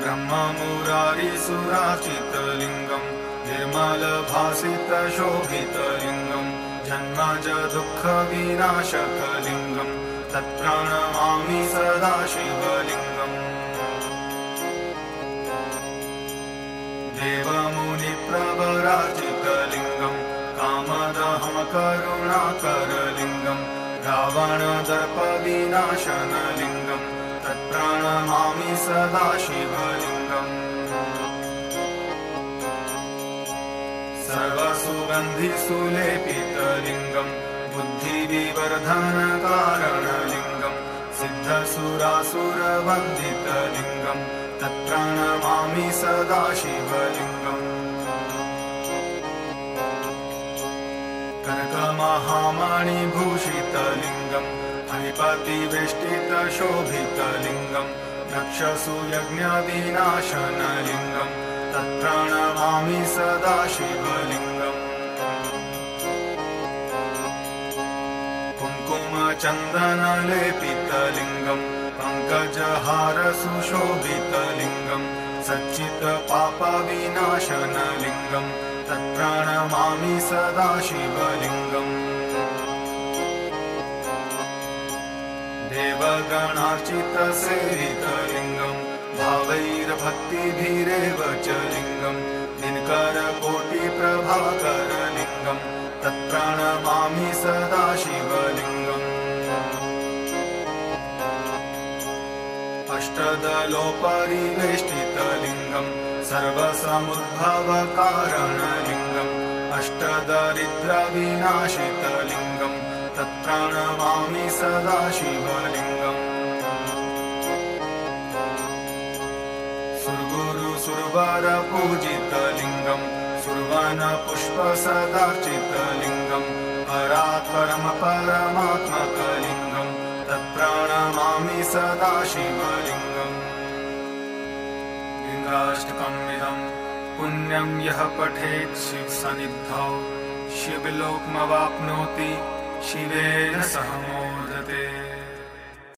ब्रह्ममुरारिसुराचितलिङ्गम् निर्मलभासितशोभितलिङ्गम् जन्मज दुःखविनाशकलिङ्गम् तत्प्रणमामि सदा शिवलिङ्गम् देवमुनिप्रवराजितलिङ्गम् कामदहं करुणाकरलिङ्गम् रावणदर्पविनाशनलिङ्गम् तत्प्रणमामि सदा शिवलिङ्गम् सर्वसुगन्धिसुलेपितलिङ्गम् बुद्धिविवर्धनकारणलिङ्गम् सिद्धसुरासुरवन्दितलिङ्गम् तत्प्रणमामि सदा शिवलिङ्गम् कनकमहामणिभूषितलिङ्गम् फणिपतिवेष्टितशोभितलिङ्गम् दक्षसूयज्ञविनाशनलिङ्गम् तत्प्रणमामि सदा शिवलिङ्गम् कुङ्कुमचन्दनलेपितलिङ्गम् पङ्कजहारसुशोभितलिङ्गम् सच्चित्पापविनाशनलिङ्गम् तत्प्रणमामि सदा शिवलिङ्गम् देवगणार्चितसेवितलिङ्गम् भावैर्भक्तिभिरेव च लिङ्गम् दिनकरकोटिप्रभाकरलिङ्गम् तत्प्रणमामि सदा शिवलिङ्गम् अष्टदलोपरिवेष्टितलिङ्गम् सर्वसमुद्भवकारणलिङ्गम् अष्टदरिद्रविनाशितलिङ्गम् तत्प्रणमामि सदा शिवलिङ्गम् सुरगुरुसुरवरपूजितलिङ्गम् सुरवनपुष्पसदार्चितलिङ्गम् परात्परं परमात्मकलिङ्गम् तत्प्रणमामि सदा शिवलिङ्गम् लिङ्गाष्टकमिदं पुण्यं यः पठेत् शिवसन्निधौ शिवलोकमवाप्नोति शिवेन सह मोदते।